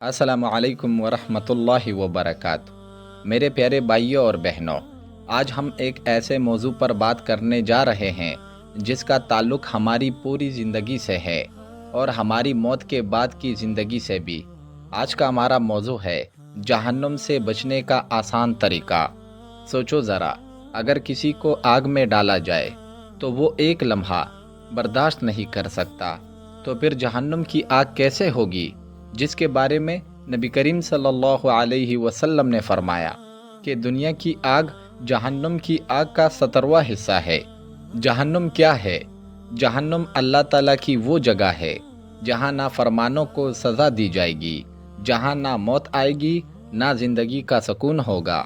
السلام علیکم ورحمۃ اللہ وبرکاتہ۔ میرے پیارے بھائیوں اور بہنوں، آج ہم ایک ایسے موضوع پر بات کرنے جا رہے ہیں جس کا تعلق ہماری پوری زندگی سے ہے اور ہماری موت کے بعد کی زندگی سے بھی۔ آج کا ہمارا موضوع ہے جہنم سے بچنے کا آسان طریقہ۔ سوچو ذرا، اگر کسی کو آگ میں ڈالا جائے تو وہ ایک لمحہ برداشت نہیں کر سکتا، تو پھر جہنم کی آگ کیسے ہوگی، جس کے بارے میں نبی کریم صلی اللہ علیہ وسلم نے فرمایا کہ دنیا کی آگ جہنم کی آگ کا 17واں حصہ ہے۔ جہنم کیا ہے؟ جہنم اللہ تعالیٰ کی وہ جگہ ہے جہاں نہ فرمانوں کو سزا دی جائے گی، جہاں نہ موت آئے گی نہ زندگی کا سکون ہوگا۔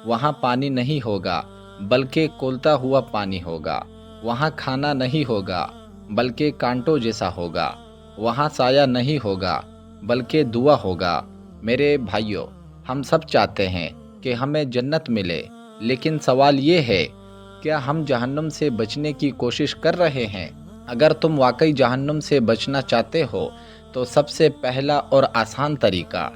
وہاں پانی نہیں ہوگا بلکہ کھولتا ہوا پانی ہوگا۔ وہاں کھانا نہیں ہوگا بلکہ کانٹوں جیسا ہوگا۔ وہاں سایہ نہیں ہوگا بلکہ دعا ہوگا۔ میرے بھائیوں، ہم سب چاہتے ہیں کہ ہمیں جنت ملے، لیکن سوال یہ ہے، کیا ہم جہنم سے بچنے کی کوشش کر رہے ہیں؟ اگر تم واقعی جہنم سے بچنا چاہتے ہو تو سب سے پہلا اور آسان طریقہ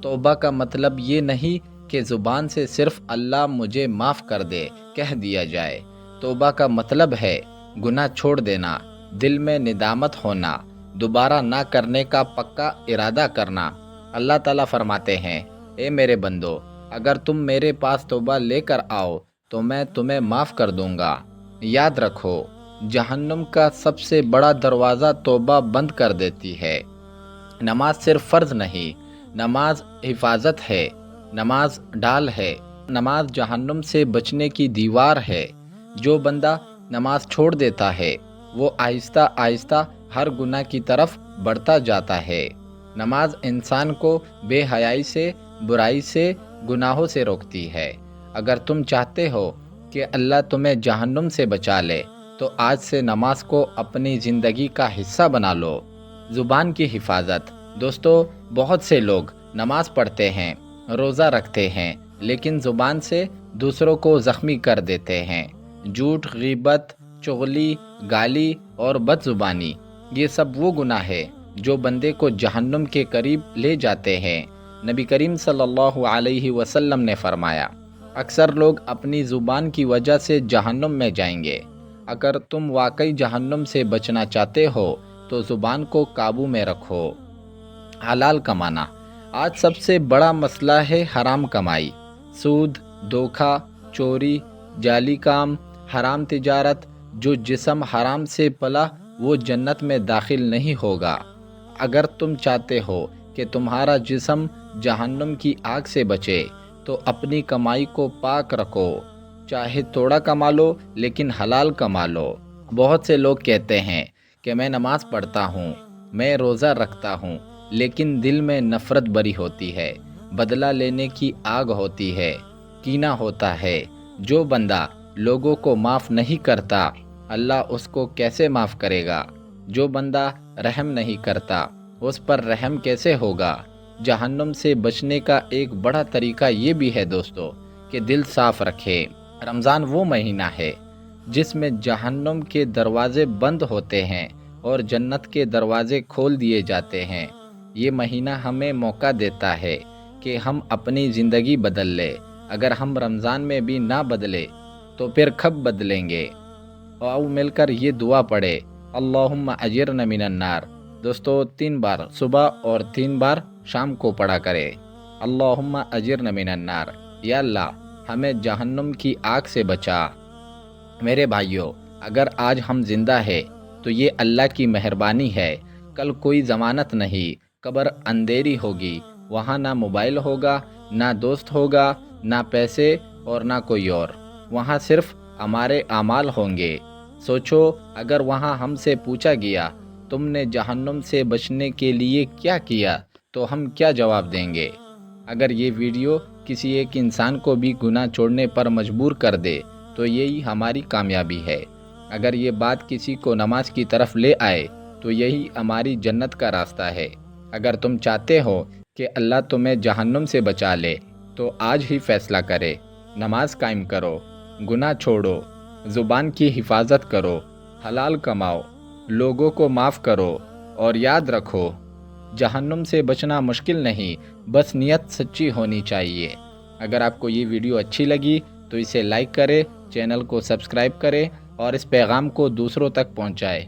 توبہ کا مطلب یہ نہیں کہ زبان سے صرف اللہ مجھے معاف کر دے کہہ دیا جائے۔ توبہ کا مطلب ہے گناہ چھوڑ دینا، دل میں ندامت ہونا، دوبارہ نہ کرنے کا پکا ارادہ کرنا۔ اللہ تعالیٰ فرماتے ہیں، اے میرے بندو، اگر تم میرے پاس توبہ لے کر آؤ تو میں تمہیں معاف کر دوں گا۔ یاد رکھو، جہنم کا سب سے بڑا دروازہ توبہ بند کر دیتی ہے۔ نماز صرف فرض نہیں، نماز حفاظت ہے، نماز ڈال ہے، نماز جہنم سے بچنے کی دیوار ہے۔ جو بندہ نماز چھوڑ دیتا ہے وہ آہستہ آہستہ ہر گناہ کی طرف بڑھتا جاتا ہے۔ نماز انسان کو بے حیائی سے، برائی سے، گناہوں سے روکتی ہے۔ اگر تم چاہتے ہو کہ اللہ تمہیں جہنم سے بچا لے تو آج سے نماز کو اپنی زندگی کا حصہ بنا لو۔ زبان کی حفاظت۔ دوستو، بہت سے لوگ نماز پڑھتے ہیں، روزہ رکھتے ہیں، لیکن زبان سے دوسروں کو زخمی کر دیتے ہیں۔ جھوٹ، غیبت، چغلی، گالی اور بد زبانی، یہ سب وہ گناہ ہے جو بندے کو جہنم کے قریب لے جاتے ہیں۔ نبی کریم صلی اللہ علیہ وسلم نے فرمایا، اکثر لوگ اپنی زبان کی وجہ سے جہنم میں جائیں گے۔ اگر تم واقعی جہنم سے بچنا چاہتے ہو تو زبان کو قابو میں رکھو۔ حلال کمانا۔ آج سب سے بڑا مسئلہ ہے حرام کمائی۔ سود، دھوکہ، چوری، جعلی کام، حرام تجارت۔ جو جسم حرام سے پلا وہ جنت میں داخل نہیں ہوگا۔ اگر تم چاہتے ہو کہ تمہارا جسم جہنم کی آگ سے بچے تو اپنی کمائی کو پاک رکھو۔ چاہے تھوڑا کما لو لیکن حلال کما لو۔ بہت سے لوگ کہتے ہیں کہ میں نماز پڑھتا ہوں، میں روزہ رکھتا ہوں، لیکن دل میں نفرت بری ہوتی ہے، بدلہ لینے کی آگ ہوتی ہے، کینہ ہوتا ہے۔ جو بندہ لوگوں کو معاف نہیں کرتا، اللہ اس کو کیسے معاف کرے گا؟ جو بندہ رحم نہیں کرتا، اس پر رحم کیسے ہوگا؟ جہنم سے بچنے کا ایک بڑا طریقہ یہ بھی ہے دوستو کہ دل صاف رکھے۔ رمضان وہ مہینہ ہے جس میں جہنم کے دروازے بند ہوتے ہیں اور جنت کے دروازے کھول دیے جاتے ہیں۔ یہ مہینہ ہمیں موقع دیتا ہے کہ ہم اپنی زندگی بدل لیں۔ اگر ہم رمضان میں بھی نہ بدلے تو پھر کب بدلیں گے؟ آؤ مل کر یہ دعا پڑھے، اللہم اجرنا من النار۔ دوستو، 3 بار صبح اور 3 بار شام کو پڑھا کرے، اللہم اجرنا من النار، یا اللہ ہمیں جہنم کی آگ سے بچا۔ میرے بھائیوں، اگر آج ہم زندہ ہیں تو یہ اللہ کی مہربانی ہے۔ کل کوئی ضمانت نہیں، قبر اندھیری ہوگی، وہاں نہ موبائل ہوگا، نہ دوست ہوگا، نہ پیسے اور نہ کوئی اور۔ وہاں صرف ہمارے اعمال ہوں گے۔ سوچو، اگر وہاں ہم سے پوچھا گیا تم نے جہنم سے بچنے کے لیے کیا کیا تو ہم کیا جواب دیں گے؟ اگر یہ ویڈیو کسی ایک انسان کو بھی گناہ چھوڑنے پر مجبور کر دے تو یہی ہماری کامیابی ہے۔ اگر یہ بات کسی کو نماز کی طرف لے آئے تو یہی ہماری جنت کا راستہ ہے۔ اگر تم چاہتے ہو کہ اللہ تمہیں جہنم سے بچا لے تو آج ہی فیصلہ کرے، نماز قائم کرو، گناہ چھوڑو، زبان کی حفاظت کرو، حلال کماؤ، لوگوں کو معاف کرو، اور یاد رکھو، جہنم سے بچنا مشکل نہیں، بس نیت سچی ہونی چاہیے۔ اگر آپ کو یہ ویڈیو اچھی لگی تو اسے لائک کریں، چینل کو سبسکرائب کریں اور اس پیغام کو دوسروں تک پہنچائیں۔